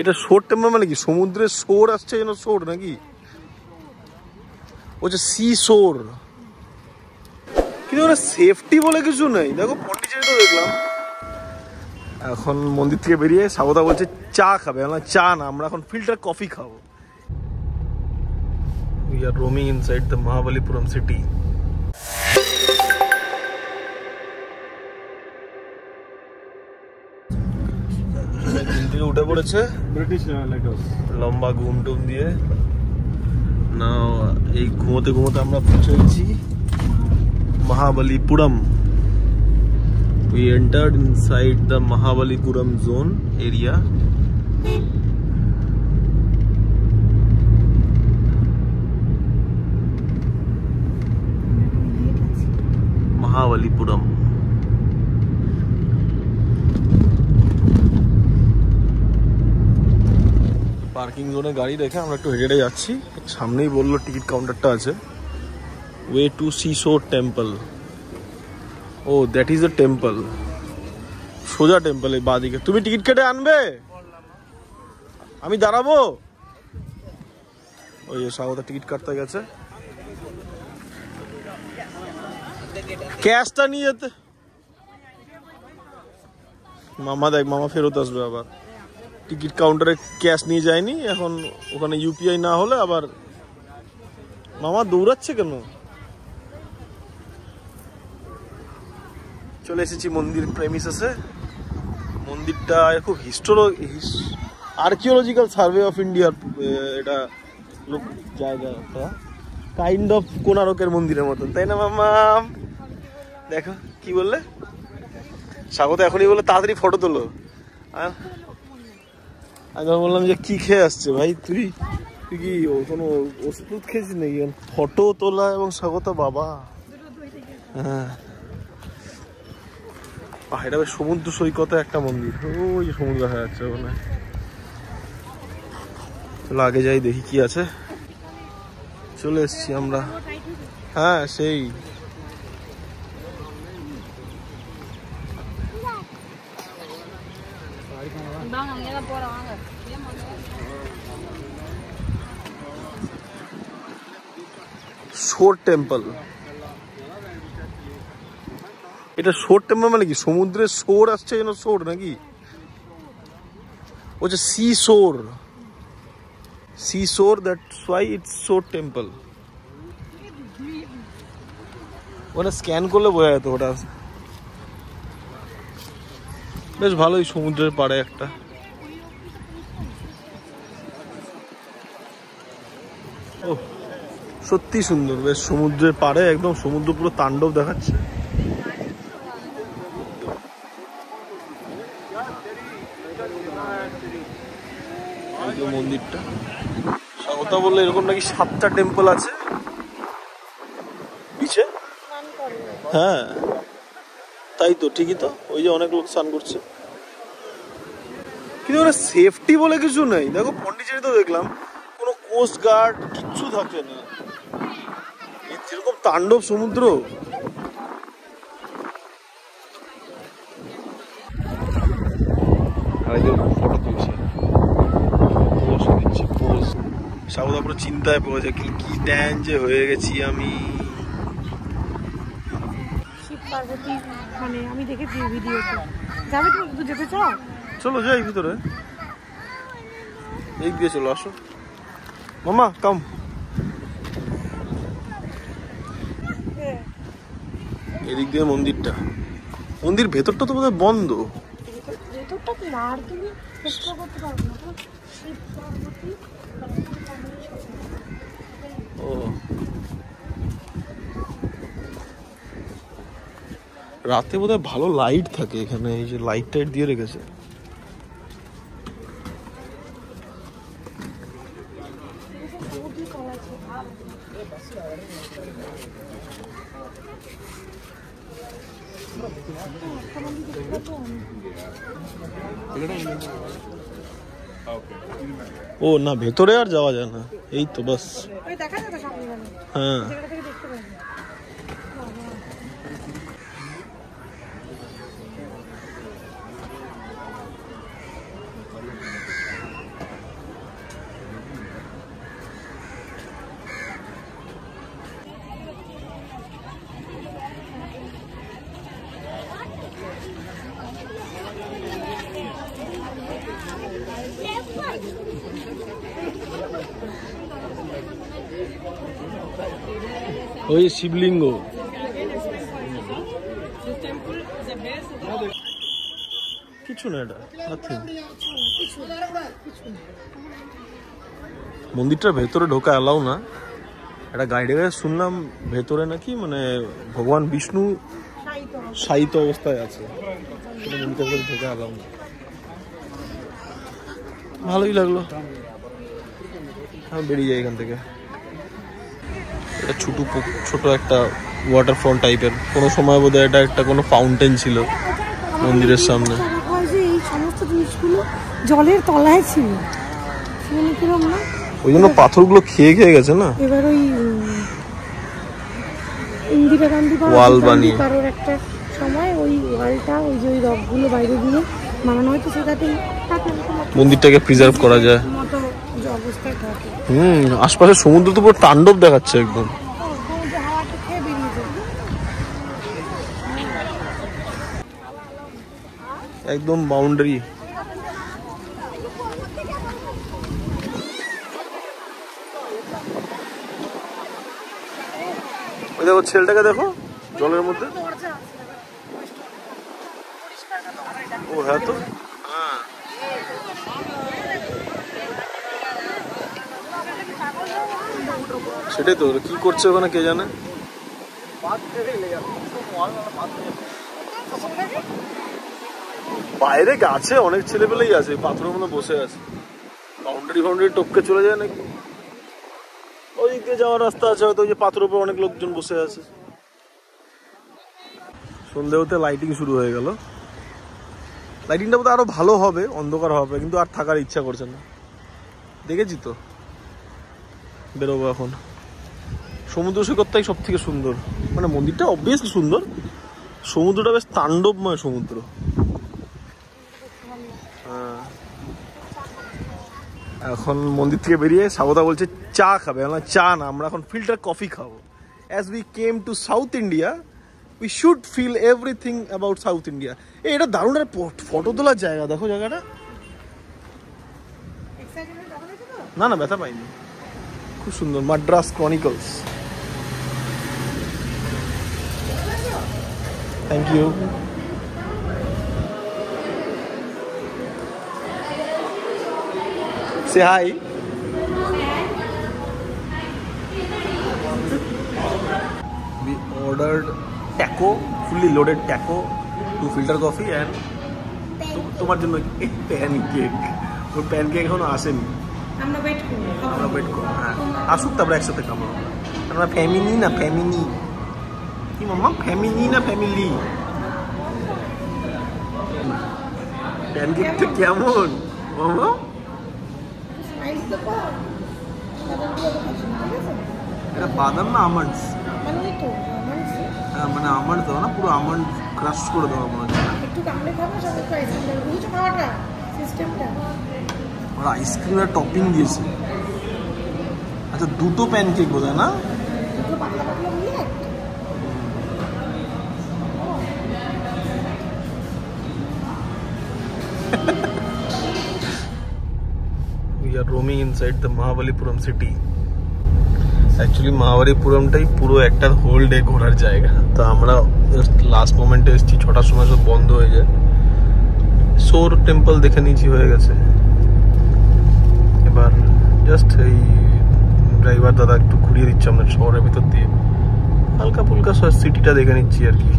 এটা শোর টেম্পল মানে কি? সমুদ্রের শোর আসছে যেন, শোর নাকি? ওটা সি শোর। কিন্তু ওরা সেফটি বলে কিছু নেই। দেখো পন্ডিচেরি তো দেখলাম। এখন মন্দির থেকে বেরিয়ে স্বাগতা বলছে চা খাবে। আমরা চা না, আমরা এখন ফিল্টার কফি খাবো। We are roaming inside the Mahabalipuram city. ঘুম থেকে উঠে পড়েছে লম্বা ঘুম টুম দিয়ে না। এই ঘুমোতে ঘুমোতে আমরা পৌঁছে গেছি Mahabalipuram. We entered inside the Mahabalipuram zone area. Mahabalipuram. Parking জোনে গাড়ি রেখে আমরা একটু হেঁটে যাচ্ছি। সামনেই বললো টিকিট কাউন্টারটা আছে। Way to seashore temple. Oh that is a temple. সোজা টেম্পল এই বাঁদিকে। তুমি টিকিট কেটে আনবে, আমি দাঁড়াবো। ওই স্বাগতা টিকিট কাটতে গেছে। ক্যাশটা নিয়ে যেতে। মামা দেখ, মামা ফেরত আসবে আবার। টিকিট কাউন্টারে ক্যাশ নিয়ে যায়নি, এখন ওখানে ইউপিআই না হলে আবার মামা দৌড়াচ্ছে কেন? চলে এসেছি মন্দির প্রেমিসেসে। মন্দিরটা খুব আর্কিওলজিক্যাল সার্ভে অফ ইন্ডিয়ার এটা জায়গা, কাইন্ড অফ কোনারকের মন্দিরের মতন, তাই না মামা? দেখো কি বললে স্বাগত, এখনই বললো তাড়াতাড়ি ফটো তোলো। আর আমি বললাম যে কি খেয়ে আসছে ভাই, তুই কি কোনো ওষুধ খেয়েছিস নাকি? ফটো তোলা এবং স্বাগত বাবা। হ্যাঁ, এটা বেশ সমুদ্র সৈকতে একটা মন্দির। ওই সমুদ্র দেখা যাচ্ছে ওখানে। চলো আগে যাই, দেখি কি আছে। চলে এসছি আমরা। হ্যাঁ সেই শোর টেম্পল। এটা শোর টেম্পল মানে কি? সমুদ্রের শোর আসছে যেন, শোর নাকি? ওটা সি শোর। সি শোর, দ্যাটস ওয়াই ইটস শোর টেম্পল। ওটা স্ক্যান করলে বোঝা যেত ওটা। বেশ ভালোই, সমুদ্রের পাড়ে একটা। ও সত্যি সুন্দর, বেশ সমুদ্রের পাড়ে একদম সমুদ্র পুরো তাণ্ডব দেখাচ্ছে। মন্দিরটা স্বাগতা বললে এরকম নাকি 7টা টেম্পল আছে পিছে। হ্যাঁ তাই তো, ঠিকই তো, ওই যে অনেক লোক স্নান করছে। কিন্তু ওরা সেফটি বলে কিছু নেই। দেখো পন্ডিচেরি তো দেখলাম কোনো কোস্ট গার্ড কিচ্ছু থাকে না। যেরকম তাণ্ডব সমুদ্র। ফটো তুলছে, স্বাগতা পুরো চিন্তায় পড়েছে, কি ট্যান যে হয়ে গেছি আমি। মানে আমি দেখেছি ভিডিওতে। যাবে তুমি? একটু যেতে চাও? চলো যাই ভিতরে। এই দিয়ে চলো, আসো মামা কাম। এদিক দিয়ে মন্দিরটা। মন্দির ভেতরটা তো বোধহয় বন্ধ। ভেতরটা কি আর তুমি এক্সপ্লোর করতে পারবে না। ও রাতে বোধহয় ভালো লাইট থাকে এখানে, এই যে লাইট টাইট দিয়ে রেখেছে। ও না, ভেতরে আর যাওয়া যায় না, এই তো বাস। হ্যাঁ ওই শিবলিঙ্গ কিছু না, এটা মন্দিরটার ভেতরে ঢোকা এলাও না। একটা গাইডে শুনলাম ভেতরে নাকি মানে ভগবান বিষ্ণু শায়িত অবস্থায় আছে, মন্দিরটার ভেতরে ঢোকা এলাও না। ভালোই লাগলো, আমি বেরিয়ে যাই এখান থেকে। এটা ছোট একটা ওয়াটারফল টাইপের, কোনো সময় বোধহয় এটা একটা কোনো ফাউন্টেন ছিল মন্দিরের সামনে। এই সমস্ত জিনিসগুলো জলের তলায় ছিল, ওই জন্য পাথরগুলো খেয়ে গেছে না। এবার ওই ইন্দিরা গান্ধী ওয়াল বানিয়ে কারোর একটা সময় ওই ওয়ালটা, ওই যে ওই রকগুলো বাইরে দিয়ে বানানো হয়তো, সেটাতেই মন্দিরটাকে প্রিজার্ভ করা যায়। অবস্থায় থাকে। আশপাশে সমুদ্র তো পুরো তাণ্ডব দেখাচ্ছে একদম। একদম বাউন্ডারি। ওই দেখো ছেলেটাকে দেখো জলের মধ্যে। ও হ্যাঁ তো, সেটাই তো, কি করছে ওখানে কে জানে। বাইরে গাছে অনেক ছেলেপেলেই আছে, পাথরের মধ্যে বসে আছে। বাউন্ডারি টপকে চলে যায় নাকি। ওই দিক দিয়ে যাওয়ার রাস্তা আছে হয়তো, ওই যে পাথরের উপর অনেক লোকজন বসে আছে। সন্ধে হতে লাইটিং শুরু হয়ে গেল। লাইটিংটা বোধহয় আরো ভালো হবে, অন্ধকার হবে, কিন্তু আর থাকার ইচ্ছা করছে না। দেখেছি তো, বেরোবো এখন। সমুদ্র সৈকতটাই সব থেকে সুন্দর, মানে মন্দিরটা অবভিয়াসলি সুন্দর, সমুদ্রটা বেশ তাণ্ডবময় সমুদ্র। এখন মন্দির থেকে বেরিয়ে স্বাগতা বলছে চা খাবে, চা না, আমরা এখন ফিল্টার কফি খাবো। As we came to South India we should feel everything about South India. এটা দারুণ একটা ফটো তোলার জায়গা, দেখো জায়গাটা। না না, ব্যথা পাইনি, খুব সুন্দর। Madras Chronicles. Thank you. Say hi. We ordered taco, fully loaded taco, 2 filter coffee and তোমার জন্য প্যানকেক। ওই প্যানকেক এখনো আসেনি, আমরা ওয়েট করব। হ্যাঁ আসুক, তারপরে একসাথে খাবো। আমরা ফ্যামিলি না ফ্যামিলি, কি মাম্মা, ফ্যামিলি না ফ্যামিলি। প্যানকেকটা কেমন মাম্মা? এটা বাদাম না আমন্ডস? হ্যাঁ মানে আমন্ড দাও না, পুরো আমন্ড ক্রাশ করে দেওয়া মনে হচ্ছে। আর আইসক্রিমের টপিং দিয়েছে। আচ্ছা, 2টো প্যানকেক বোধহয় না? We are roaming inside the Mahabalipuram city. Actually মাহাবালিপুরমটাই পুরো একটা হোল ডে ঘোরার জায়গা। তো আমরা লাস্ট মোমেন্টে এসেছি, 6টার সময় সব বন্ধ হয়ে যায়। সোর টেম্পল দেখে নিয়েছি, হয়ে গেছে। এবার জাস্ট এই ড্রাইভার দাদা একটু ঘুরিয়ে দিচ্ছে আমাদের শহরের ভিতর দিয়ে, হালকা ফুলকা সিটিটা দেখে নিচ্ছি আর কি।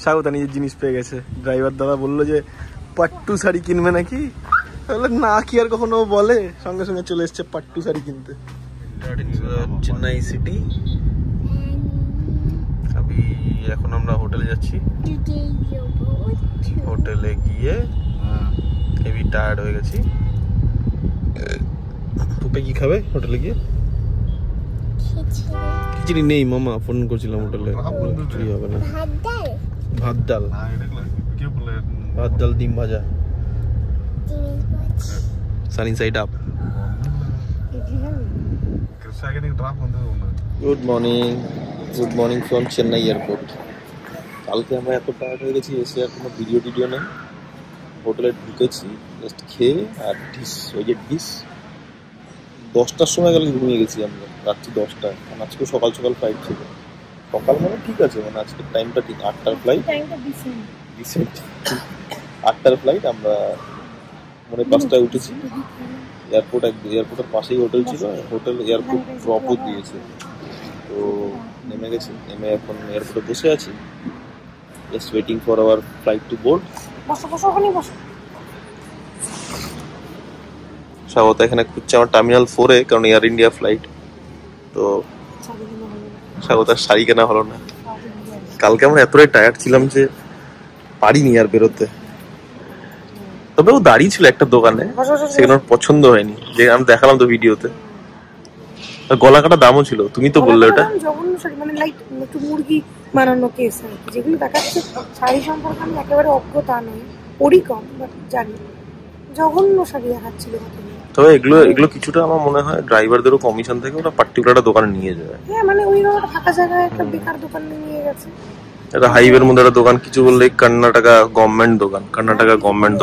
স্বাগতা নিজের জিনিস পেয়ে গেছে। ড্রাইভার দাদা বললো যে পাট্টু শাড়ি কিনবে নাকি, না কি আর কখনো বলে, সঙ্গে সঙ্গে চলে এসছে পাট্টু শাড়ি কিনতে। চেন্নাই সিটি। এখন আমরা হোটেলে যাচ্ছি। হোটেলে গিয়ে হেভি টায়ার্ড হয়ে গেছি। তুপে কি খাবে হোটেলে গিয়ে? খিচুড়ি নেই মামা, ফোন করছিলাম হোটেলে, খিচুড়ি হবে না। ভাত ডাল, ভাত ডাল, ডিম ভাজা, Sunny side up. Good morning from Chennai airport. কালকে আমরা এত টায়ার্ড হয়ে গেছি, এসে আর কোনো ভিডিও টিডিও নেই। হোটেলে ঢুকেছি, জাস্ট খেয়ে আর ডিস 10টার সময় গেলে ঘুমিয়ে গেছি আমরা, রাত্রি 10টায়। কারণ আজকে সকাল সকাল ফ্লাইট ছিল। সকাল মানে ঠিক আছে, মানে আজকের টাইমটা ঠিক 8টার ফ্লাইট, ডিসেন্ট 8টার ফ্লাইট। আমরা মানে 5টায় উঠেছি। এয়ারপোর্টের পাশেই হোটেল ছিল, হোটেল এয়ারপোর্ট ড্রপও দিয়েছে। তো নেমে গেছি, নেমে এখন এয়ারপোর্টে বসে আছি, just waiting for our flight to board. স্বাগত এখানে খুঁজছে আমার টার্মিনাল 4-এ, কারণ এয়ার ইন্ডিয়া ফ্লাইট। তো স্বাগত শাড়ি কেনা হলো না। কালকে আমরা এতটাই টায়ার্ড ছিলাম যে পারিনি আর বেরোতে। তবে ও দাঁড়িয়ে ছিল একটা দোকানে, সেখানে ওর পছন্দ হয়নি, যে আমি দেখালাম তো ভিডিওতে। গলা কাটা দামও ছিল, তুমি তো বললে ওটা। মানে লাইক একটু মুরগি বানানো কেস আর কি, যেগুলো দেখাচ্ছে শাড়ি সম্পর্কে আমি একেবারে অজ্ঞতা নই, পড়ি কম, বাট জানি জঘন্য শাড়ি দেখাচ্ছিল। তবে এগুলো কিছুটা আমার মনে হয় ড্রাইভারদেরও কমিশন থেকে ওরা পার্টিকুলার একটা দোকানে নিয়ে যায়। হ্যাঁ, মানে ওই একটা ফাঁকা জায়গায় একটা বেকার দোকানে নিয়ে গেছে। এটা হাইওয়ের মধ্যে একটা দোকান, কিছু বললে কর্ণাটকা গভর্নমেন্ট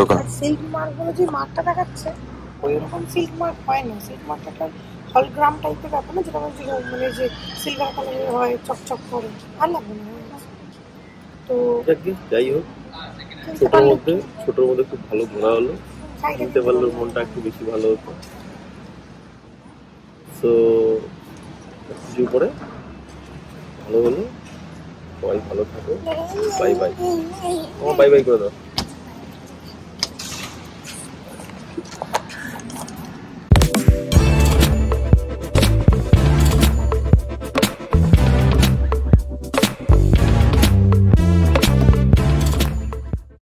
দোকান। সিল্ক মার্ক বলে যে মার্কটা দেখাচ্ছে, ওই রকম সিল্ক মার্ক হয় না। সিল্ক মার্ক একটা হলগ্রাম টাইপের ব্যাপার না, যেটা মানে যে সিলভার কালারের হয়, চকচক করে, ভালো লাগবে না। তো যাই হোক, ছোটর মধ্যে খুব ভালো ঘোরা হলো, কিনতে পারলে মনটা একটু বেশি ভালো হতো। তো কিছু পরে ভালো হলো, সবাই ভালো থাকো, বাই বাই করে দাও।